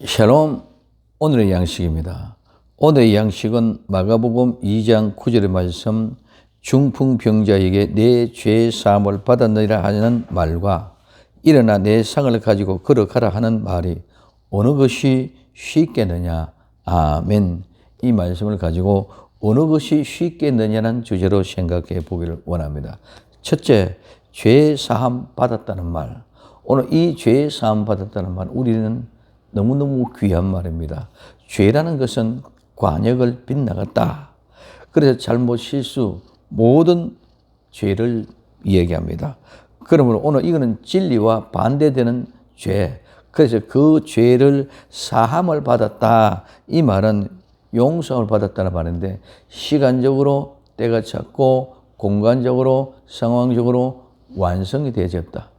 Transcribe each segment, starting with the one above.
샬롬, 오늘의 양식입니다. 오늘의 양식은 마가복음 2장 9절의 말씀, 중풍병자에게 내 죄 사함을 받았느니라 하는 말과 일어나 내 상을 가지고 걸어가라 하는 말이 어느 것이 쉽겠느냐. 아멘. 이 말씀을 가지고 어느 것이 쉽겠느냐는 주제로 생각해 보기를 원합니다. 첫째, 죄 사함 받았다는 말. 오늘 이 죄 사함 받았다는 말, 우리는 너무너무 귀한 말입니다. 죄라는 것은 관역을 빗나갔다. 그래서 잘못 실수 모든 죄를 이야기합니다. 그러므로 오늘 이거는 진리와 반대되는 죄. 그래서 그 죄를 사함을 받았다. 이 말은 용서를 받았다는 말인데 시간적으로 때가 찼고 공간적으로 상황적으로 완성이 되어졌다.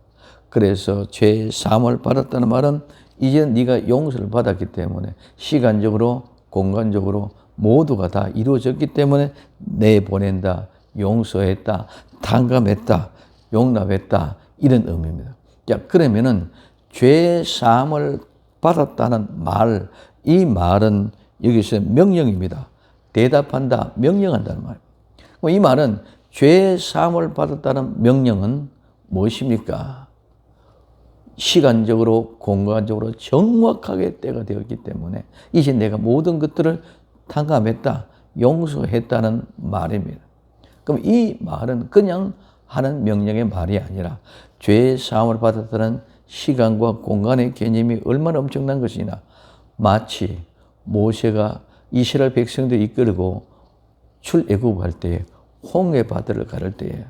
그래서 죄 사함을 받았다는 말은 이제 네가 용서를 받았기 때문에 시간적으로 공간적으로 모두가 다 이루어졌기 때문에 내보낸다, 용서했다, 탕감했다, 용납했다 이런 의미입니다. 자, 그러면은 죄 사함을 받았다는 말, 이 말은 여기서 명령입니다. 대답한다, 명령한다는 말. 이 말은 죄 사함을 받았다는 명령은 무엇입니까? 시간적으로 공간적으로 정확하게 때가 되었기 때문에 이제 내가 모든 것들을 탕감했다, 용서했다는 말입니다. 그럼 이 말은 그냥 하는 명령의 말이 아니라 죄 사함을 받았다는 시간과 공간의 개념이 얼마나 엄청난 것이냐. 마치 모세가 이스라엘 백성들을 이끌고 출애굽할 때에 홍해 바다를 가를 때에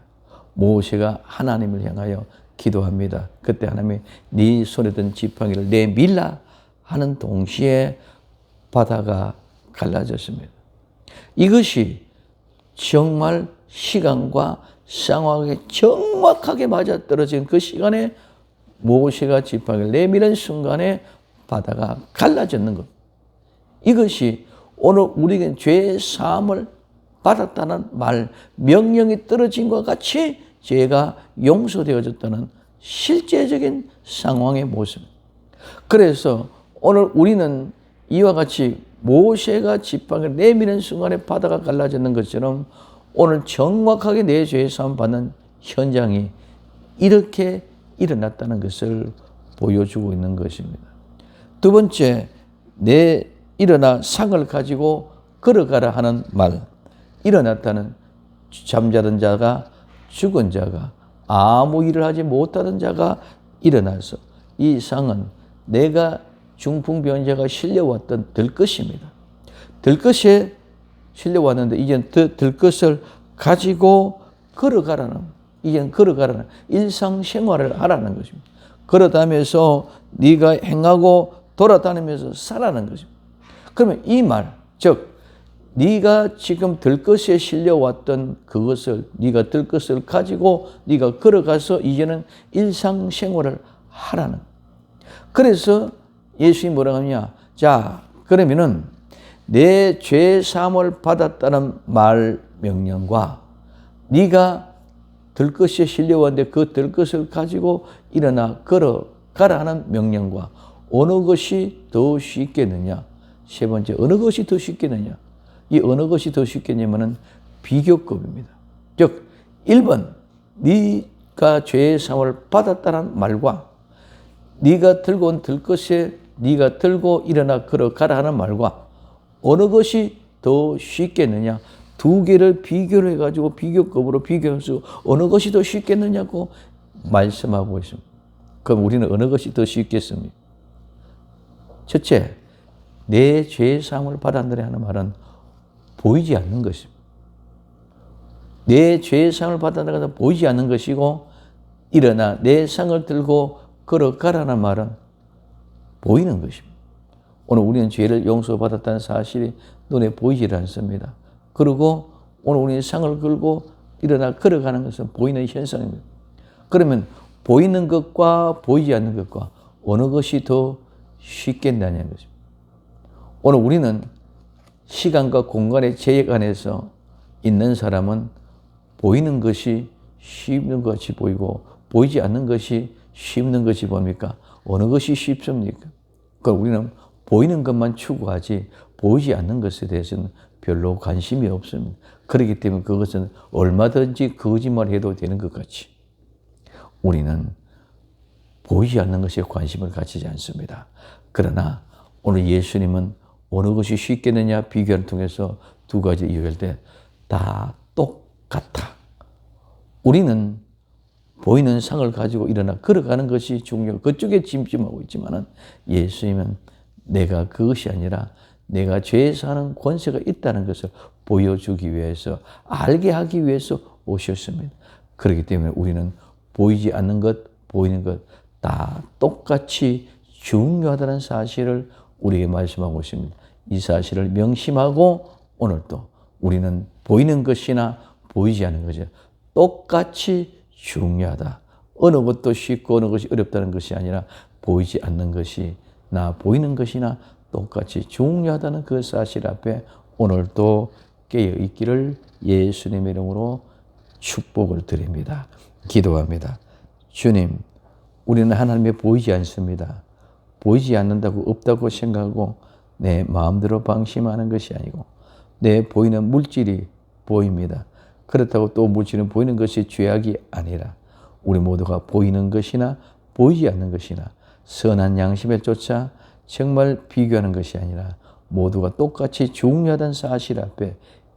모세가 하나님을 향하여 기도합니다. 그때 하나님이 네 손에 든 지팡이를 내밀라 하는 동시에 바다가 갈라졌습니다. 이것이 정말 시간과 상황에 정확하게 맞아떨어진 그 시간에 모세가 지팡이를 내미는 순간에 바다가 갈라졌는 것. 이것이 오늘 우리에게 죄 사함을 받았다는 말, 명령이 떨어진 것과 같이 죄가 용서되어졌다는 실제적인 상황의 모습. 그래서 오늘 우리는 이와 같이 모세가 지팡이를 내미는 순간에 바다가 갈라지는 것처럼 오늘 정확하게 내 죄 사함 받는 현장이 이렇게 일어났다는 것을 보여주고 있는 것입니다. 두 번째, 내 일어나 상을 가지고 걸어가라 하는 말. 일어났다는 잠자던 자가 죽은 자가 아무 일을 하지 못하던 자가 일어나서 이 상은 내가 중풍병자가 실려왔던 들것입니다. 들것에 실려왔는데 이젠 들것을 가지고 걸어가라는, 이젠 걸어가라는 일상생활을 하라는 것입니다. 걸어다니면서 네가 행하고 돌아다니면서 살아는 것입니다. 그러면 이 말, 즉 네가 지금 들것에 실려왔던 그것을, 네가 들것을 가지고 네가 걸어가서 이제는 일상생활을 하라는. 그래서 예수님이 뭐라고 하냐. 자, 그러면은 내 죄 사함을 받았다는 말 명령과 네가 들것에 실려왔는데 그 들것을 가지고 일어나 걸어가라 하는 명령과 어느 것이 더 쉽겠느냐. 세 번째, 어느 것이 더 쉽겠느냐. 이 어느 것이 더 쉽겠냐면은 비교급입니다. 즉 1번 네가 죄의 사함을 받았다는 말과 네가 들고 온 들것에 네가 들고 일어나 걸어가라 하는 말과 어느 것이 더 쉽겠느냐. 두 개를 비교를 해가지고 비교급으로 비교해서 어느 것이 더 쉽겠느냐고 말씀하고 있습니다. 그럼 우리는 어느 것이 더 쉽겠습니까? 첫째, 내 죄의 사함을 받았느냐 하는 말은 보이지 않는 것입니다. 내 죄의 상을 받았다는 것은 보이지 않는 것이고 일어나 내 상을 들고 걸어가라는 말은 보이는 것입니다. 오늘 우리는 죄를 용서받았다는 사실이 눈에 보이질 않습니다. 그리고 오늘 우리는 상을 걸고 일어나 걸어가는 것은 보이는 현상입니다. 그러면 보이는 것과 보이지 않는 것과 어느 것이 더 쉽겠느냐는 것입니다. 오늘 우리는 시간과 공간의 제약 안에서 있는 사람은 보이는 것이 쉽는 것이 보이고 보이지 않는 것이 쉽는 것이 뭡니까? 어느 것이 쉽습니까? 그럼 우리는 보이는 것만 추구하지 보이지 않는 것에 대해서는 별로 관심이 없습니다. 그렇기 때문에 그것은 얼마든지 거짓말해도 되는 것 같이 우리는 보이지 않는 것에 관심을 가지지 않습니다. 그러나 오늘 예수님은 어느 것이 쉽겠느냐 비교를 통해서 두 가지 이야기할 때 다 똑같아. 우리는 보이는 상을 가지고 일어나 걸어가는 것이 중요하고 그쪽에 집중하고 있지만은 예수님은 내가 그것이 아니라 내가 죄에서 하는 권세가 있다는 것을 보여주기 위해서 알게 하기 위해서 오셨습니다. 그렇기 때문에 우리는 보이지 않는 것, 보이는 것 다 똑같이 중요하다는 사실을 우리에게 말씀하고 있습니다. 이 사실을 명심하고 오늘도 우리는 보이는 것이나 보이지 않는 것이 똑같이 중요하다. 어느 것도 쉽고 어느 것이 어렵다는 것이 아니라 보이지 않는 것이나 보이는 것이나 똑같이 중요하다는 그 사실 앞에 오늘도 깨어 있기를 예수님의 이름으로 축복을 드립니다. 기도합니다. 주님, 우리는 하나님에 보이지 않습니다. 보이지 않는다고 없다고 생각하고 내 마음대로 방심하는 것이 아니고 내 보이는 물질이 보입니다. 그렇다고 또 물질은 보이는 것이 죄악이 아니라 우리 모두가 보이는 것이나 보이지 않는 것이나 선한 양심에 쫓아 정말 비교하는 것이 아니라 모두가 똑같이 중요하다는 사실 앞에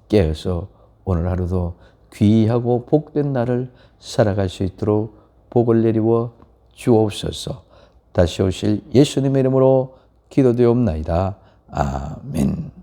깨어서 오늘 하루도 귀하고 복된 날을 살아갈 수 있도록 복을 내리워 주옵소서. 다시 오실 예수님의 이름으로 기도되옵나이다. 아멘.